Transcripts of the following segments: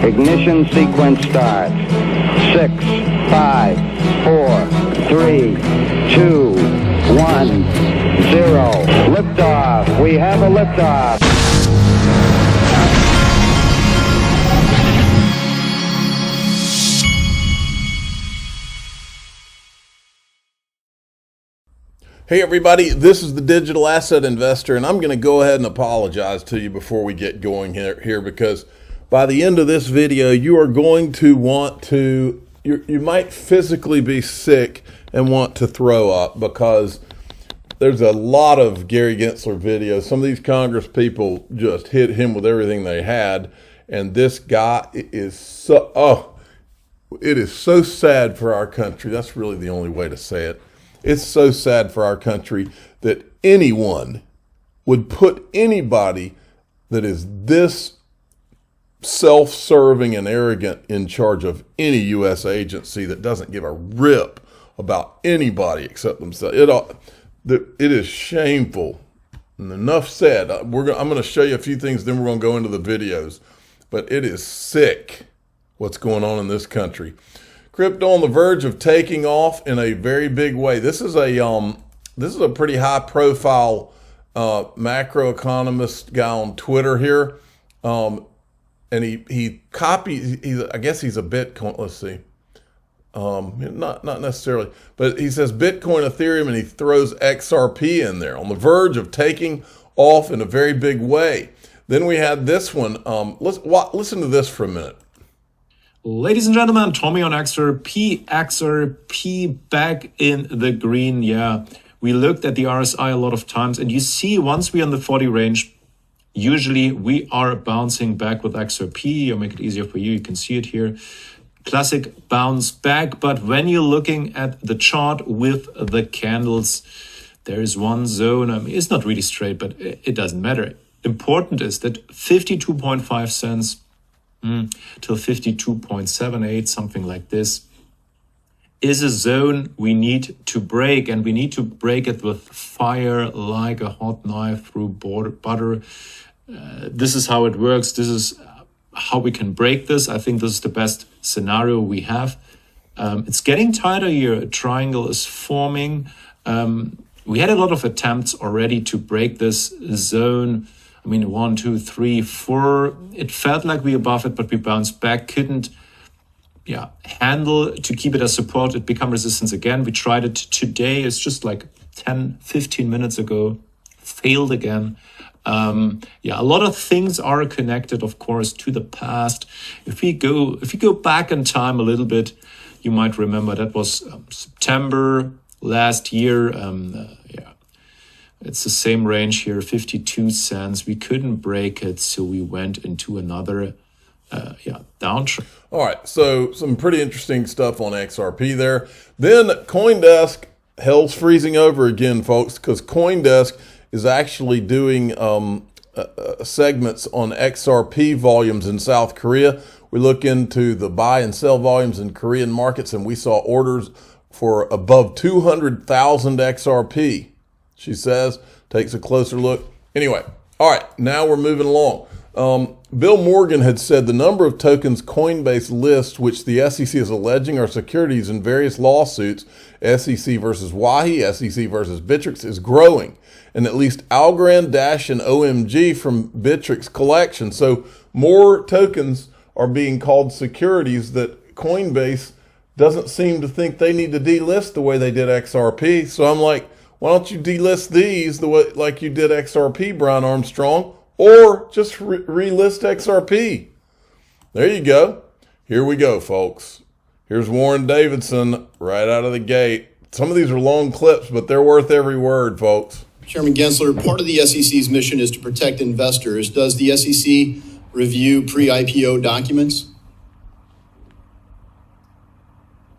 Ignition sequence starts. 6, 5, 4, 3, 2, 1, 0. Liftoff. We have a liftoff. Hey everybody, this is the Digital Asset Investor, and I'm going to go ahead and apologize to you before we get going here because by the end of this video, you are going to want to, you might physically be sick and want to throw up because there's a lot of Gary Gensler videos. Some of these Congress people just hit him with everything they had, and this guy is so, it is so sad for our country. That's really the only way to say it. It's so sad for our country that anyone would put anybody that is this self-serving and arrogant in charge of any U.S. agency that doesn't give a rip about anybody except themselves. It is shameful. And enough said. I'm going to show you a few things, then we're going to go into the videos. But it is sick what's going on in this country. Crypto on the verge of taking off in a very big way. This is a pretty high profile macroeconomist guy on Twitter here, and he copies. I guess he's a Bitcoin. Let's see, not necessarily, but he says Bitcoin, Ethereum, and he throws XRP in there. On the verge of taking off in a very big way. Then we had this one. Listen to this for a minute. Ladies and gentlemen, Tommy on XRP back in the green. Yeah, we looked at the RSI a lot of times, and you see once we're in the 40 range, usually we are bouncing back with XRP. I'll make it easier for you. You can see it here. Classic bounce back. But when you're looking at the chart with the candles, there is one zone. I mean, it's not really straight, but it doesn't matter. Important is that 52.5 cents till 52.78, something like this, is a zone we need to break, and we need to break it with fire like a hot knife through butter. This is how it works. This is how we can break this. I think this is the best scenario we have. It's getting tighter here. A triangle is forming. We had a lot of attempts already to break this zone. I mean, 1, 2, 3, 4. It felt like we above it, but we bounced back. Couldn't, handle to keep it as support. It became resistance again. We tried it today. It's just like 10, 15 minutes ago. Failed again. A lot of things are connected, of course, to the past. If you go back in time a little bit, you might remember that was September last year. It's the same range here, 52 cents. We couldn't break it, so we went into another downtrend. All right, so some pretty interesting stuff on XRP there. Then CoinDesk, hell's freezing over again, folks, because CoinDesk is actually doing segments on XRP volumes in South Korea. We look into the buy and sell volumes in Korean markets, and we saw orders for above 200,000 XRP. She says, takes a closer look. Anyway, all right, now we're moving along. Bill Morgan had said the number of tokens Coinbase lists, which the SEC is alleging are securities in various lawsuits, SEC versus Wahi, SEC versus Bittrex, is growing. And at least Algorand, Dash, and OMG from Bittrex collection. So more tokens are being called securities that Coinbase doesn't seem to think they need to delist the way they did XRP. So I'm like, why don't you delist these the way like you did XRP, Brian Armstrong, or just relist XRP? There you go. Here we go, folks. Here's Warren Davidson right out of the gate. Some of these are long clips, but they're worth every word, folks. Chairman Gensler, part of the SEC's mission is to protect investors. Does the SEC review pre-IPO documents?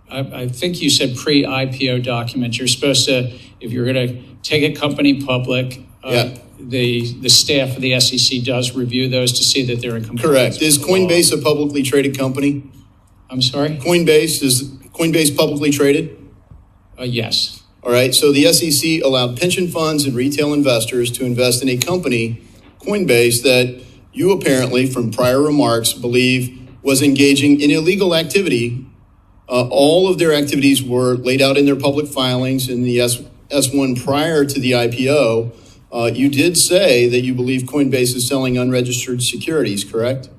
I think you said pre-IPO documents. You're supposed to, if you're going to take a company public, the staff of the SEC does review those to see that they're in compliance. Correct. Is Coinbase a publicly traded company? I'm sorry? Is Coinbase publicly traded? Yes. All right. So the SEC allowed pension funds and retail investors to invest in a company, Coinbase, that you apparently, from prior remarks, believe was engaging in illegal activity. All of their activities were laid out in their public filings in the S1 prior to the IPO. You did say that you believe Coinbase is selling unregistered securities, correct?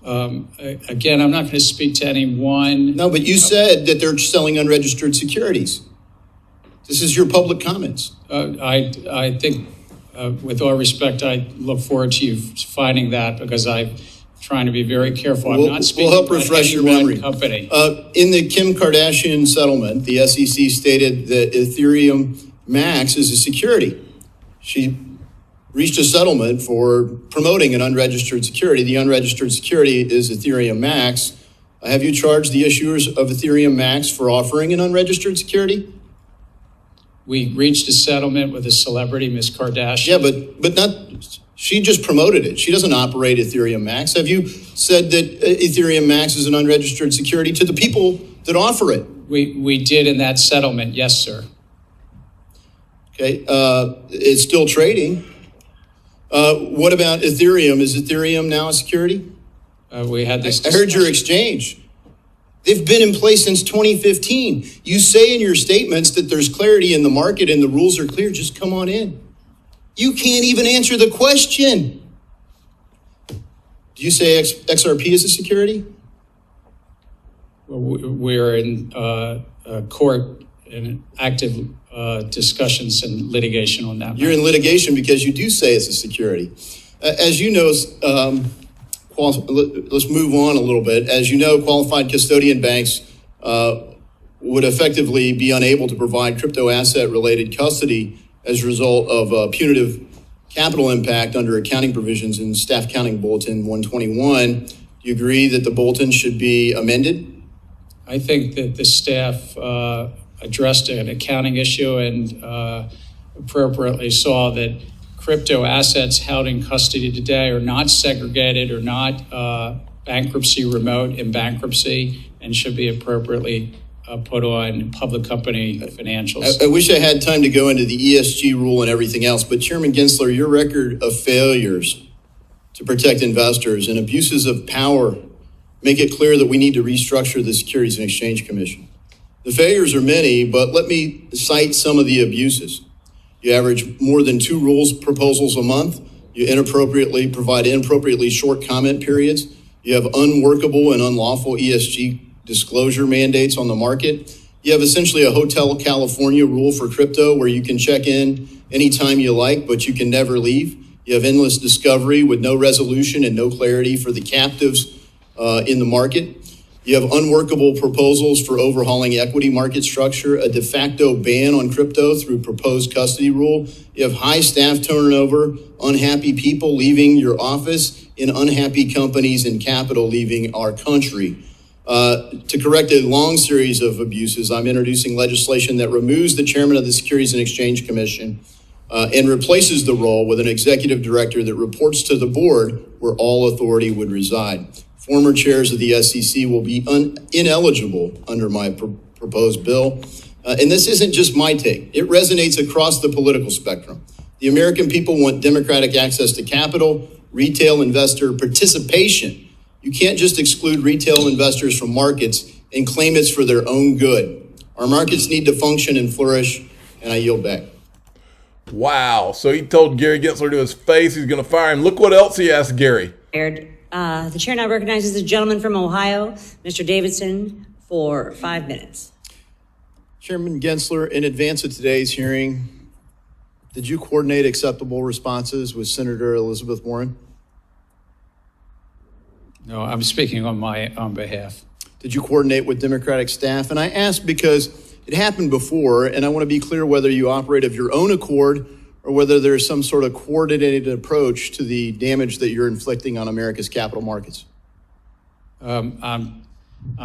Again, I'm not going to speak to anyone. No, but you said that they're selling unregistered securities. This is your public comments. I think, with all respect, I look forward to you finding that, because I'm trying to be very careful. I'm not speaking we'll help refresh your memory. Company. In the Kim Kardashian settlement, the SEC stated that Ethereum Max is a security. She reached a settlement for promoting an unregistered security. The unregistered security is Ethereum Max. Have you charged the issuers of Ethereum Max for offering an unregistered security? We reached a settlement with a celebrity, Miss Kardashian. Yeah, but not. She just promoted it. She doesn't operate Ethereum Max. Have you said that Ethereum Max is an unregistered security to the people that offer it? We did in that settlement, yes, sir. Okay, it's still trading. What about Ethereum? Is Ethereum now a security? We had this. I heard your exchange. They've been in place since 2015. You say in your statements that there's clarity in the market and the rules are clear. Just come on in. You can't even answer the question. Do you say XRP is a security? We're in court in active discussions and litigation on that. You're in litigation because you do say it's a security. As you know, let's move on a little bit. As you know, qualified custodian banks would effectively be unable to provide crypto asset related custody as a result of punitive capital impact under accounting provisions in Staff Accounting Bulletin 121. Do you agree that the bulletin should be amended? I think that the staff addressed an accounting issue and appropriately saw that crypto assets held in custody today are not segregated or not bankruptcy remote in bankruptcy and should be appropriately put on public company financials. I wish I had time to go into the ESG rule and everything else, but Chairman Gensler, your record of failures to protect investors and abuses of power make it clear that we need to restructure the Securities and Exchange Commission. The failures are many, but let me cite some of the abuses. You average more than 2 rules proposals a month. You provide inappropriately short comment periods. You have unworkable and unlawful ESG disclosure mandates on the market. You have essentially a Hotel California rule for crypto where you can check in anytime you like, but you can never leave. You have endless discovery with no resolution and no clarity for the captives in the market. You have unworkable proposals for overhauling equity market structure, a de facto ban on crypto through proposed custody rule. You have high staff turnover, unhappy people leaving your office, and unhappy companies and capital leaving our country. To correct a long series of abuses, I'm introducing legislation that removes the chairman of the Securities and Exchange Commission and replaces the role with an executive director that reports to the board where all authority would reside. Former chairs of the SEC will be ineligible under my proposed bill. And this isn't just my take. It resonates across the political spectrum. The American people want democratic access to capital, retail investor participation. You can't just exclude retail investors from markets and claim it's for their own good. Our markets need to function and flourish, and I yield back. Wow. So he told Gary Gensler to his face he's going to fire him. Look what else he asked Gary. The chair now recognizes the gentleman from Ohio, Mr. Davidson, for 5 minutes. Chairman Gensler, in advance of today's hearing, did you coordinate acceptable responses with Senator Elizabeth Warren? No, I'm speaking on my own behalf. Did you coordinate with Democratic staff? And I ask because it happened before, and I want to be clear whether you operate of your own accord or whether there's some sort of coordinated approach to the damage that you're inflicting on America's capital markets. I'm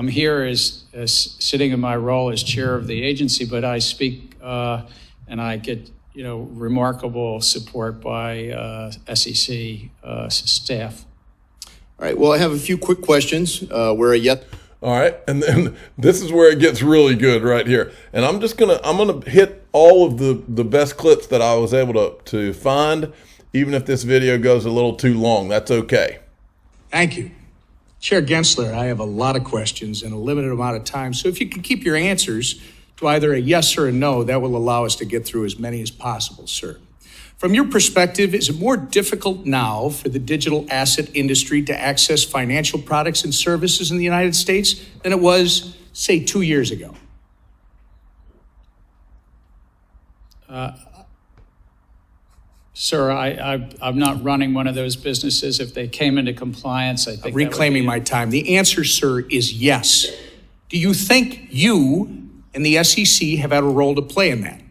here as sitting in my role as chair of the agency, but I speak and I get remarkable support by SEC staff. All right. Well, I have a few quick questions. All right, and then this is where it gets really good right here. And I'm gonna hit all of the best clips that I was able to find, even if this video goes a little too long. That's okay. Thank you. Chair Gensler, I have a lot of questions and a limited amount of time, so if you could keep your answers to either a yes or a no, that will allow us to get through as many as possible, sir. From your perspective, is it more difficult now for the digital asset industry to access financial products and services in the United States than it was, say, 2 years ago? Sir, I'm not running one of those businesses. If they came into compliance, I think Reclaiming my time. The answer, sir, is yes. Do you think you and the SEC have had a role to play in that?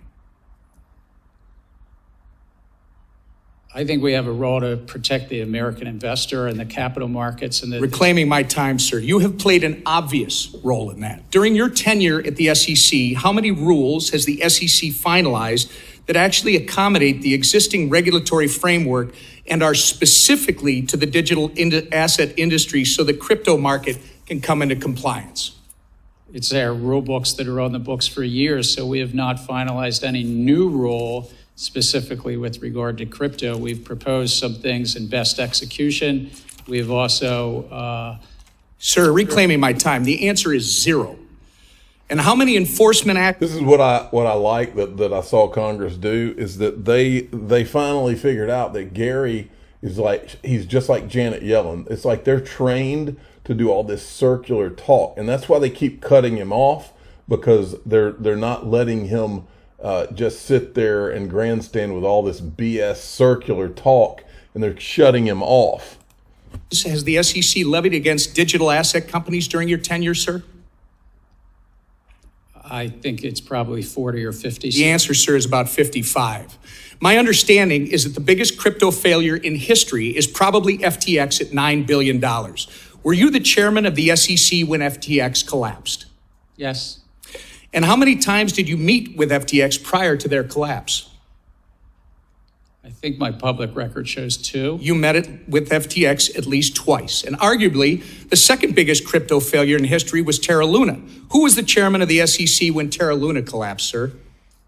I think we have a role to protect the American investor and the capital markets. And Reclaiming my time, sir. You have played an obvious role in that. During your tenure at the SEC, how many rules has the SEC finalized that actually accommodate the existing regulatory framework and are specifically to the digital asset industry so the crypto market can come into compliance? It's our rule books that are on the books for years, so we have not finalized any new rule specifically with regard to crypto. We've proposed some things in best execution. We've also... Sir, reclaiming my time, the answer is zero. And how many enforcement acts? This is what I like that I saw Congress do, is that they finally figured out that Gary is he's just like Janet Yellen. It's like they're trained to do all this circular talk, and that's why they keep cutting him off, because they're not letting him just sit there and grandstand with all this BS circular talk, and they're shutting him off. Has the SEC levied against digital asset companies during your tenure, sir? I think it's probably 40 or 50. The answer, sir, is about 55. My understanding is that the biggest crypto failure in history is probably FTX at $9 billion. Were you the chairman of the SEC when FTX collapsed? Yes. And how many times did you meet with FTX prior to their collapse? I think my public record shows 2. You met it with FTX at least twice. And arguably, the second biggest crypto failure in history was Terra Luna. Who was the chairman of the SEC when Terra Luna collapsed, sir?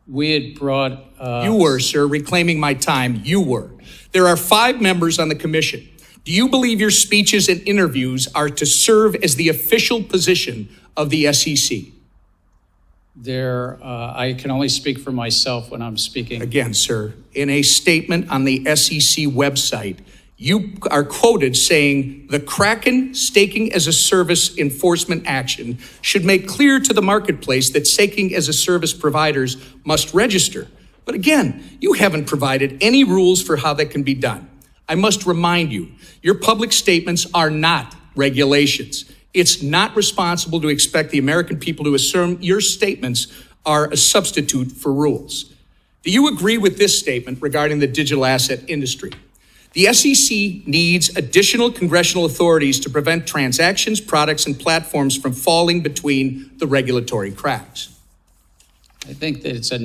We had brought... You were, sir. Reclaiming my time, you were. There are 5 members on the commission. Do you believe your speeches and interviews are to serve as the official position of the SEC? I can only speak for myself when I'm speaking. Again, sir, in a statement on the SEC website, you are quoted saying the Kraken staking as a service enforcement action should make clear to the marketplace that staking as a service providers must register. But again, you haven't provided any rules for how that can be done. I must remind you, your public statements are not regulations. It's not responsible to expect the American people to assume your statements are a substitute for rules. Do you agree with this statement regarding the digital asset industry? The SEC needs additional congressional authorities to prevent transactions, products, and platforms from falling between the regulatory cracks. I think that it's a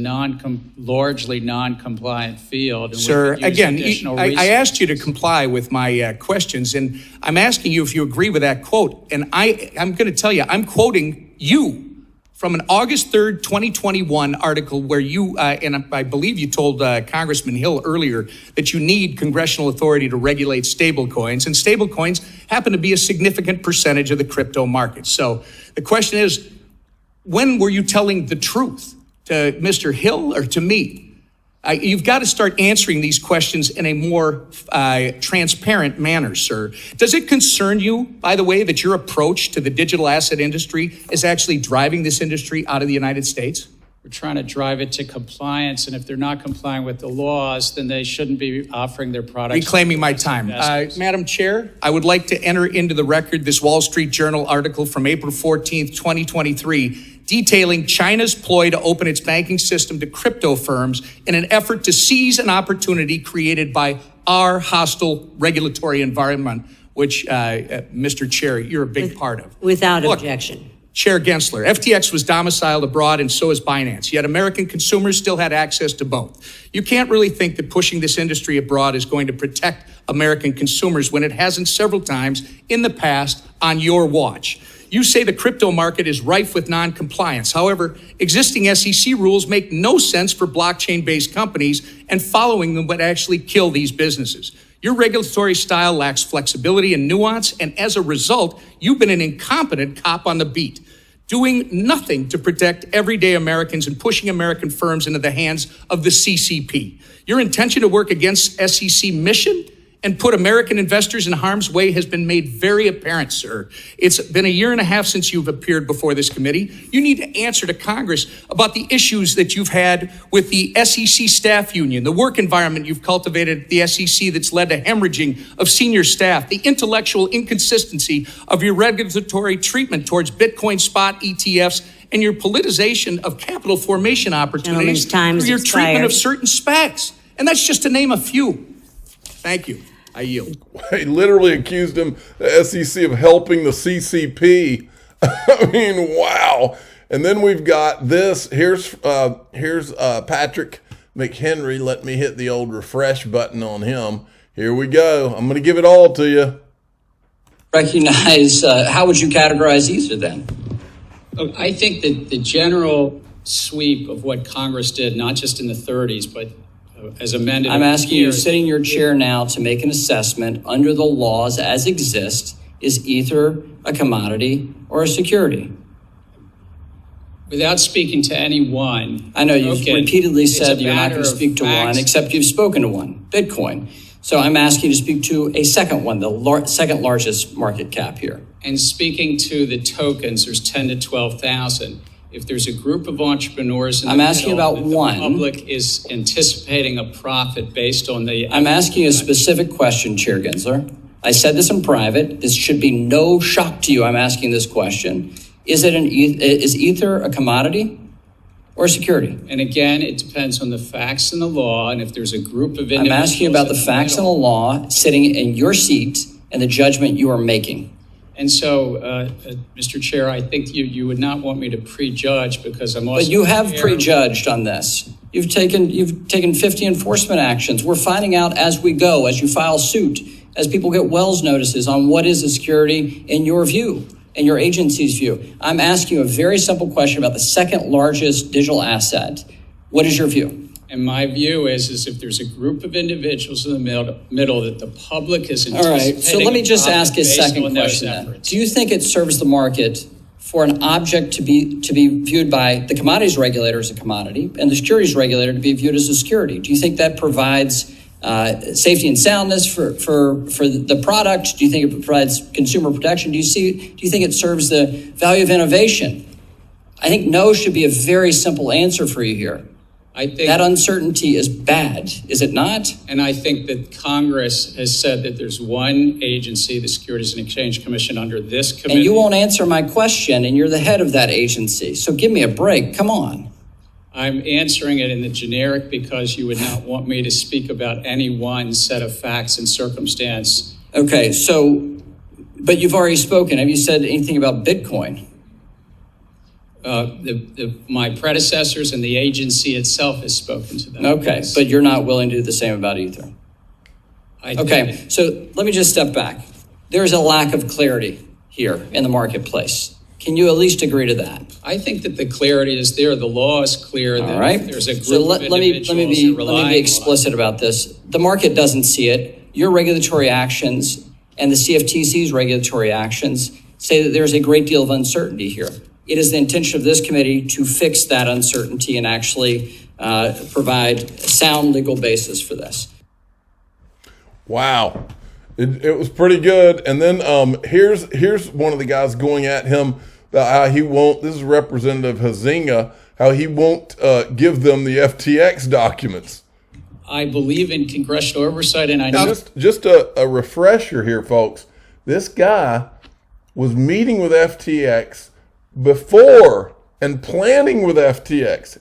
largely non-compliant field. And sir, again, I asked you to comply with my questions, and I'm asking you if you agree with that quote. And I'm going to tell you, I'm quoting you from an August 3rd, 2021 article where you, and I believe you told Congressman Hill earlier that you need congressional authority to regulate stablecoins, and stablecoins happen to be a significant percentage of the crypto market. So the question is, when were you telling the truth? To Mr. Hill or to me? You've got to start answering these questions in a more transparent manner, sir. Does it concern you, by the way, that your approach to the digital asset industry is actually driving this industry out of the United States? We're trying to drive it to compliance, and if they're not complying with the laws, then they shouldn't be offering their products. Reclaiming my time. Madam Chair, I would like to enter into the record this Wall Street Journal article from April 14th, 2023, detailing China's ploy to open its banking system to crypto firms in an effort to seize an opportunity created by our hostile regulatory environment, which, Mr. Chair, you're a big part of. Without objection. Chair Gensler, FTX was domiciled abroad and so is Binance, yet American consumers still had access to both. You can't really think that pushing this industry abroad is going to protect American consumers when it hasn't several times in the past on your watch. You say the crypto market is rife with non-compliance. However, existing SEC rules make no sense for blockchain-based companies, and following them would actually kill these businesses. Your regulatory style lacks flexibility and nuance, and as a result, you've been an incompetent cop on the beat, doing nothing to protect everyday Americans and pushing American firms into the hands of the CCP. Your intention to work against SEC mission and put American investors in harm's way has been made very apparent, sir. It's been a year and a half since you've appeared before this committee. You need to answer to Congress about the issues that you've had with the SEC staff union, the work environment you've cultivated at the SEC that's led to hemorrhaging of senior staff, the intellectual inconsistency of your regulatory treatment towards Bitcoin spot ETFs, and your politicization of capital formation opportunities through your treatment of certain SPACs. And that's just to name a few. Thank you. I yield. He literally accused him, the SEC, of helping the CCP. I mean, wow. And then we've got this. Here's Patrick McHenry. Let me hit the old refresh button on him. Here we go. I'm going to give it all to you. Recognize, how would you categorize Ether then? Look, I think that the general sweep of what Congress did, not just in the 30s, but as amended. I'm asking you, sitting in your chair now, to make an assessment under the laws as exist. Is Ether a commodity or a security? Without speaking to any one. I know you've repeatedly said you're not going to speak to one, except you've spoken to one, Bitcoin. So I'm asking you to speak to a second one, the second largest market cap here. And speaking to the tokens, there's 10 to 12,000. If there's a group of entrepreneurs in the asking about one. The public is anticipating a profit based on the... I'm asking a specific question, Chair Gensler. I said this in private. This should be no shock to you. I'm asking this question. Is Ether a commodity or a security? And again, it depends on the facts and the law. And if there's a group of individuals... I'm asking about the facts and the law sitting in your seat and the judgment you are making. And so, Mr. Chair, I think you would not want me to prejudge because I'm also... But you have prejudged on this. You've taken 50 enforcement actions. We're finding out as we go, as you file suit, as people get Wells notices on what is a security in your view, in your agency's view. I'm asking you a very simple question about the second largest digital asset. What is your view? And my view is if there's a group of individuals in the middle that the public is anticipating... All right, so let me just ask a second question then. Do you think it serves the market for an object to be viewed by the commodities regulator as a commodity and the securities regulator to be viewed as a security? Do you think that provides safety and soundness for the product? Do you think it provides consumer protection? Do you think it serves the value of innovation? I think no should be a very simple answer for you here. I think that uncertainty is bad, is it not? And I think that Congress has said that there's one agency, the Securities and Exchange Commission, under this committee. And you won't answer my question, and you're the head of that agency. So give me a break. Come on. I'm answering it in the generic because you would not want me to speak about any one set of facts and circumstance. Okay, but you've already spoken. Have you said anything about Bitcoin? My predecessors and the agency itself has spoken to them. Okay, but you're not willing to do the same about Ether. Okay, so let me just step back. There's a lack of clarity here in the marketplace. Can you at least agree to that? I think that the clarity is there. The law is clear. All right. There's a group of individuals let me be explicit about this. The market doesn't see it. Your regulatory actions and the CFTC's regulatory actions say that there's a great deal of uncertainty here. It is the intention of this committee to fix that uncertainty and actually provide a sound legal basis for this. Wow. It was pretty good. And then here's one of the guys going at him about how he won't, this is Representative Huizenga, how he won't give them the FTX documents. I believe in congressional oversight, and I know... Just a refresher here, folks. This guy was meeting with FTX before and planning with FTX.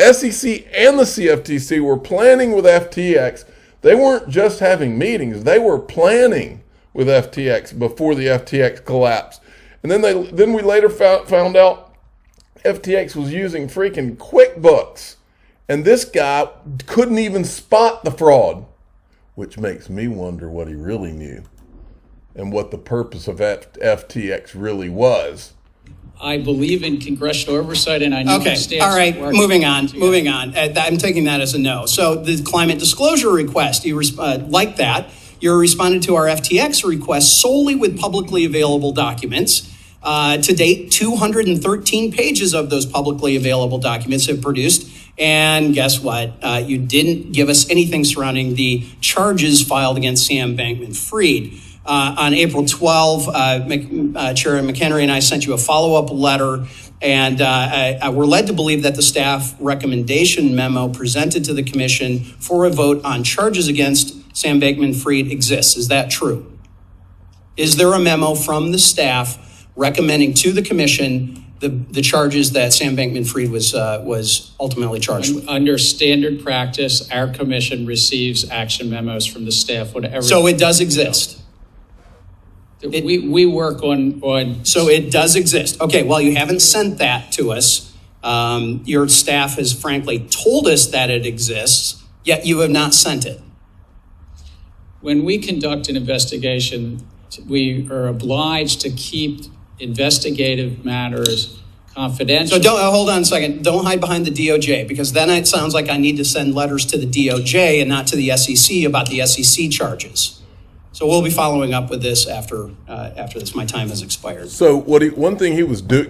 SEC and the CFTC were planning with FTX. They weren't just having meetings. They were planning with FTX before the FTX collapsed. And then we later found out FTX was using freaking QuickBooks. And this guy couldn't even spot the fraud, which makes me wonder what he really knew and what the purpose of FTX really was. I believe in congressional oversight, and I know... Okay, all right, moving on. I'm taking that as a no. So the climate disclosure request, you like that. You responded to our FTX request solely with publicly available documents. To date, 213 pages of those publicly available documents have produced. And guess what? You didn't give us anything surrounding the charges filed against Sam Bankman-Fried. On April 12, Chair McHenry and I sent you a follow-up letter, and we're led to believe that the staff recommendation memo presented to the commission for a vote on charges against Sam Bankman-Fried exists. Is that true? Is there a memo from the staff recommending to the commission the charges that Sam Bankman-Fried was ultimately charged with? Under standard practice, our commission receives action memos from the staff. So it does exist. We work on. So it does exist. Okay, well, you haven't sent that to us. Your staff has frankly told us that it exists, yet you have not sent it. When we conduct an investigation, we are obliged to keep investigative matters confidential. So hold on a second. Don't hide behind the DOJ, because then it sounds like I need to send letters to the DOJ and not to the SEC about the SEC charges. So we'll be following up with this after this. My time has expired. So one thing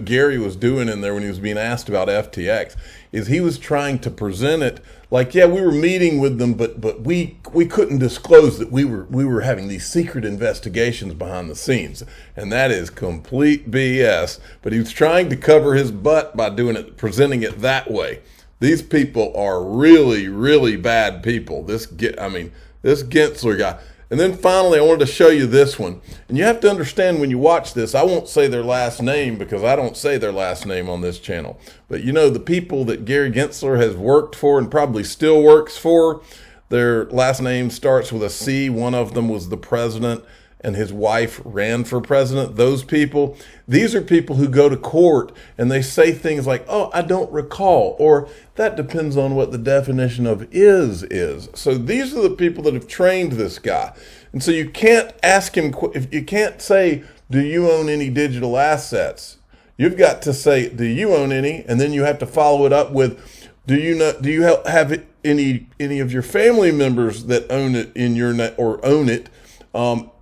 Gary was doing in there when he was being asked about FTX is he was trying to present it like, yeah, we were meeting with them, but we couldn't disclose that we were having these secret investigations behind the scenes, and that is complete BS. But he was trying to cover his butt by presenting it that way. These people are really, really bad people. This Gensler guy. And then finally, I wanted to show you this one. And you have to understand when you watch this, I won't say their last name because I don't say their last name on this channel. But you know, the people that Gary Gensler has worked for and probably still works for, their last name starts with a C. One of them was the president and his wife ran for president. Those people, these are people who go to court and they say things like, oh, I don't recall, or that depends on what the definition of is. So these are the people that have trained this guy. And so you can't ask him, if you can't say, do you own any digital assets? You've got to say, do you own any? And then you have to follow it up with, do you have any of your family members that own it in your net or own it?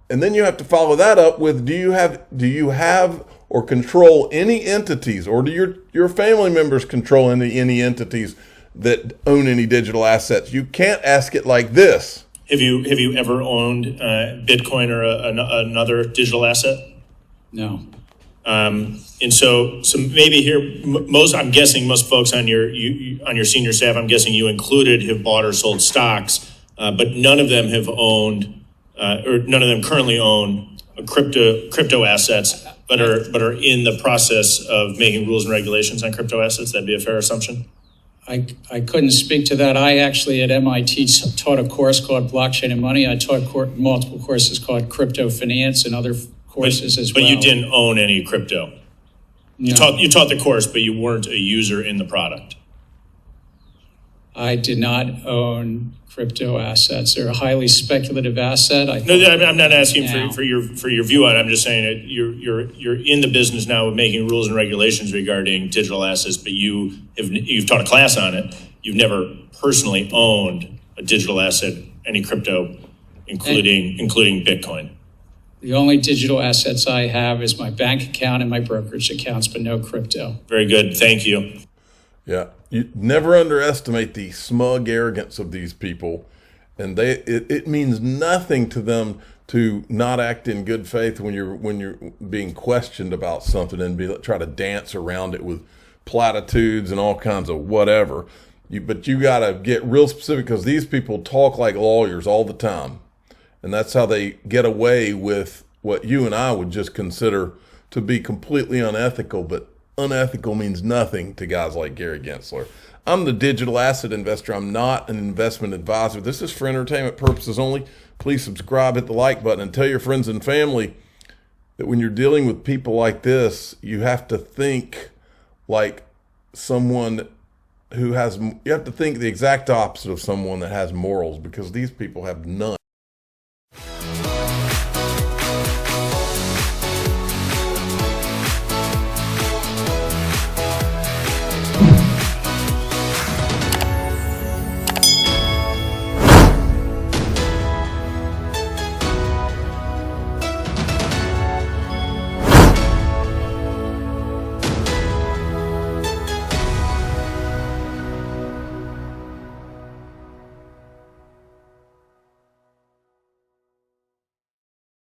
And then you have to follow that up with, do you have or control any entities, or do your family members control any entities that own any digital assets? You can't ask it like this. Have you ever owned Bitcoin or another digital asset? No. And so maybe here, I'm guessing most folks on your senior staff, I'm guessing you included, have bought or sold stocks, but none of them have owned. Or none of them currently own crypto assets, but are in the process of making rules and regulations on crypto assets. That'd be a fair assumption. I couldn't speak to that. I actually at MIT taught a course called Blockchain and Money. I taught multiple courses called Crypto Finance and other courses as well. But you didn't own any crypto. No. You taught the course, but you weren't a user in the product. I did not own crypto assets. They're a highly speculative asset. I'm not asking for your view on it. I'm just saying that you're in the business now of making rules and regulations regarding digital assets, but you've taught a class on it. You've never personally owned a digital asset, any crypto, including Bitcoin. The only digital assets I have is my bank account and my brokerage accounts, but no crypto. Very good. Thank you. Yeah, you never underestimate the smug arrogance of these people, and it means nothing to them to not act in good faith when you're being questioned about something and try to dance around it with platitudes and all kinds of whatever. But you got to get real specific, because these people talk like lawyers all the time, and that's how they get away with what you and I would just consider to be completely unethical, but unethical means nothing to guys like Gary Gensler. I'm the digital asset investor. I'm not an investment advisor. This is for entertainment purposes only. Please subscribe, hit the like button, and tell your friends and family that when you're dealing with people like this, you have to think like someone you have to think the exact opposite of someone that has morals, because these people have none.